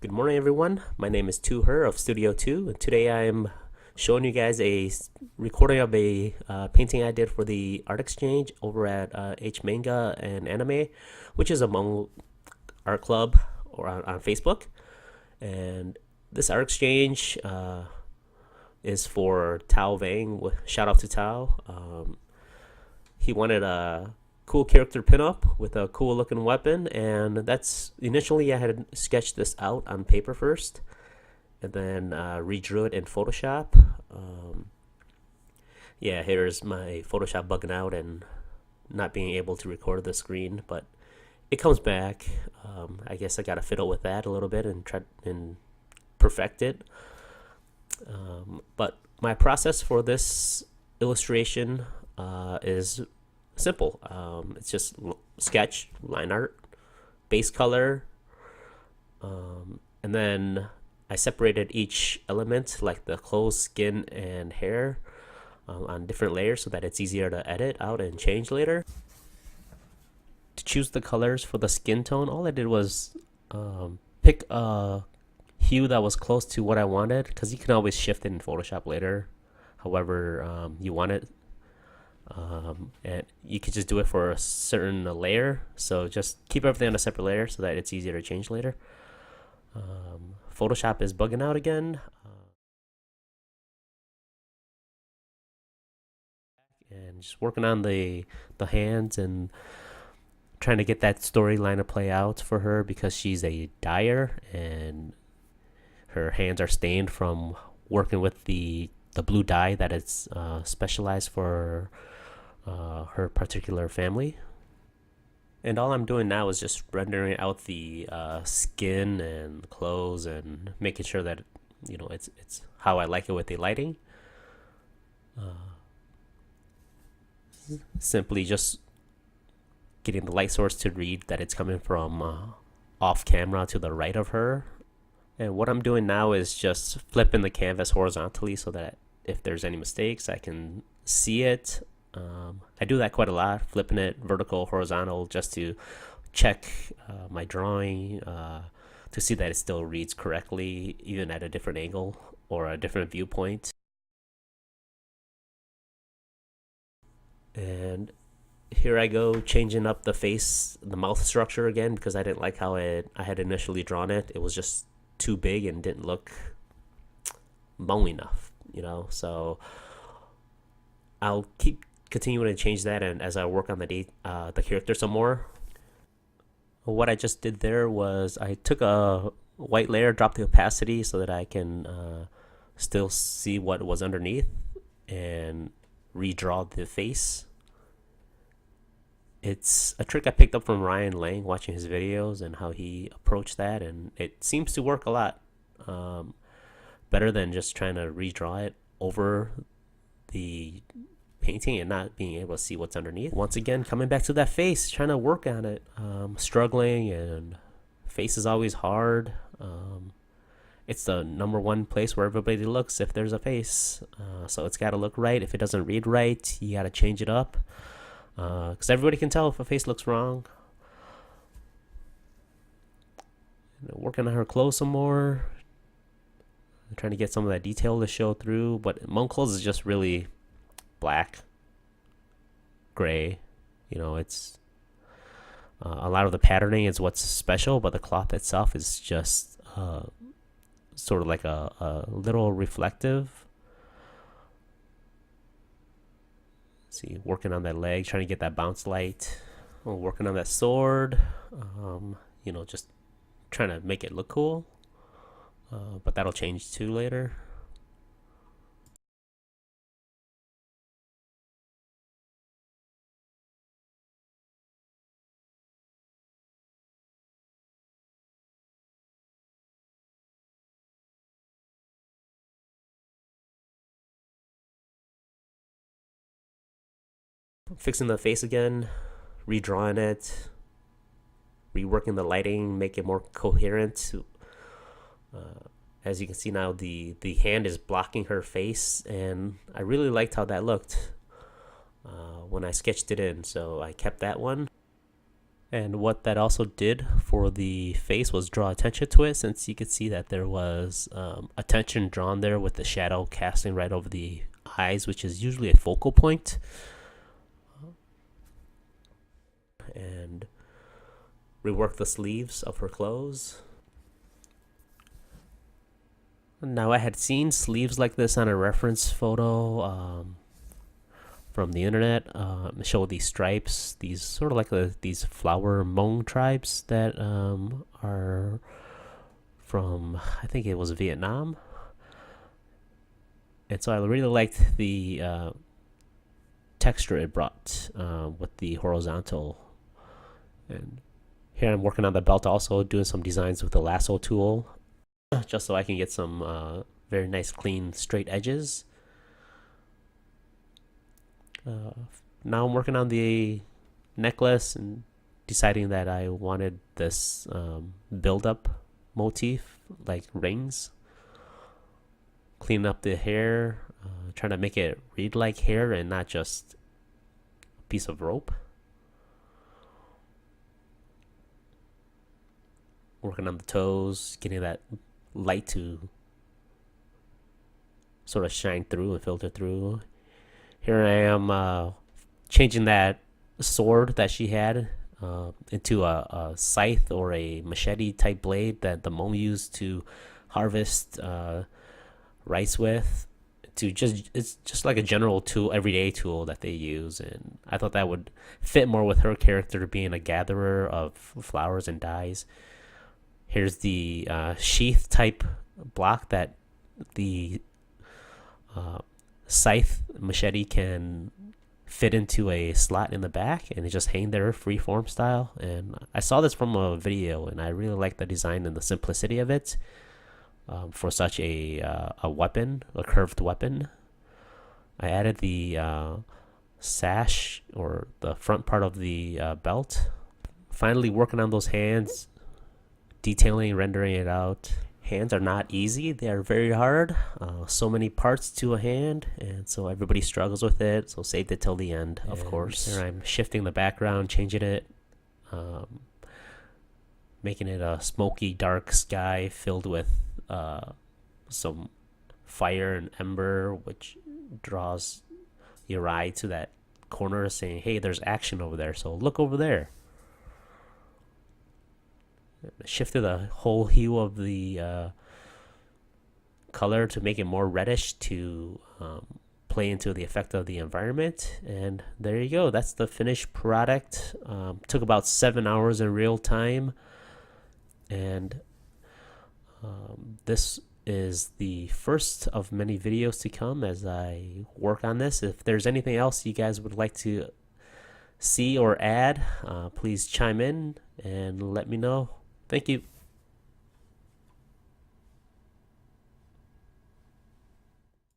Good morning, everyone. My name is Tu Her of StudioTou, and today I am showing you guys a recording of a painting I did for the art exchange over at H Manga and Anime, which is among art club or on Facebook. And this art exchange is for Tao Vang. Shout out to Tao. He wanted a cool character pinup with a cool looking weapon, and that's initially I had sketched this out on paper first and then redrew it in Photoshop. Yeah, here's my Photoshop bugging out and not being able to record the screen, but it comes back. I guess I gotta fiddle with that a little bit and try and perfect it. But my process for this illustration is simple. It's just sketch, line art, base color, and then I separated each element, like the clothes, skin, and hair, on different layers so that it's easier to edit out and change later. To choose the colors for the skin tone, all I did was pick a hue that was close to what I wanted, because you can always shift it in Photoshop later, however you want it. And you could just do it for a certain layer, so just keep everything on a separate layer so that it's easier to change later. Photoshop is bugging out again, and just working on the hands and trying to get that storyline to play out for her, because she's a dyer and her hands are stained from working with the blue dye that is specialized for her particular family. And all I'm doing now is just rendering out the skin and clothes and making sure that it's how I like it with the lighting. Simply just getting the light source to read that it's coming from off camera to the right of her. And what I'm doing now is just flipping the canvas horizontally so that if there's any mistakes I can see it. I do that quite a lot, flipping it vertical, horizontal, just to check my drawing to see that it still reads correctly, even at a different angle or a different viewpoint. And here I go changing up the face, the mouth structure again, because I didn't like how I had initially drawn it. It was just too big and didn't look bone enough, so I'll keep continuing to change that, and as I work on the character some more. What I just did there was I took a white layer, dropped the opacity so that I can still see what was underneath, and redraw the face. It's a trick I picked up from Ryan Lang, watching his videos and how he approached that, and it seems to work a lot better than just trying to redraw it over the painting and not being able to see what's underneath. Once again, coming back to that face, trying to work on it, struggling, and face is always hard. It's the number one place where everybody looks if there's a face, so it's got to look right. If it doesn't read right, you got to change it up, because everybody can tell if a face looks wrong. Working on her clothes some more, trying to get some of that detail to show through, but Monk clothes is just really black, gray. It's a lot of the patterning is what's special, but the cloth itself is just sort of like a little reflective. See, working on that leg, trying to get that bounce light, working on that sword, just trying to make it look cool, but that'll change too later. Fixing the face again, redrawing it, reworking the lighting, make it more coherent. As you can see now, the hand is blocking her face, and I really liked how that looked when I sketched it in, so I kept that one. And what that also did for the face was draw attention to it, since you could see that there was attention drawn there with the shadow casting right over the eyes, which is usually a focal point. And rework the sleeves of her clothes. Now, I had seen sleeves like this on a reference photo from the internet. Show these stripes, these sort of like these flower Hmong tribes that are from, I think it was Vietnam. And so I really liked the texture it brought with the horizontal. And here I'm working on the belt, also doing some designs with the lasso tool, just so I can get some very nice, clean, straight edges. Now I'm working on the necklace and deciding that I wanted this build-up motif, like rings. Cleaning up the hair, trying to make it read like hair and not just a piece of rope. Working on the toes, getting that light to sort of shine through and filter through. Here I am changing that sword that she had into a scythe or a machete type blade that the Hmong used to harvest rice with. It's just like a general tool, everyday tool that they use, and I thought that would fit more with her character being a gatherer of flowers and dyes. Here's the sheath type block that the scythe machete can fit into a slot in the back, and it just hang there freeform style. And I saw this from a video, and I really like the design and the simplicity of it for such a weapon, a curved weapon. I added the sash, or the front part of the belt. Finally working on those hands, detailing, rendering it out. Hands are not easy, they are very hard. So many parts to a hand, and so everybody struggles with it, so saved it till the end, of course. Here I'm shifting the background, changing it, making it a smoky dark sky filled with some fire and ember, which draws your eye to that corner, saying, hey, there's action over there, so look over there. Shifted the whole hue of the color to make it more reddish to play into the effect of the environment. And there you go. That's the finished product. Took about 7 hours in real time. And this is the first of many videos to come as I work on this. If there's anything else you guys would like to see or add, please chime in and let me know. Thank you.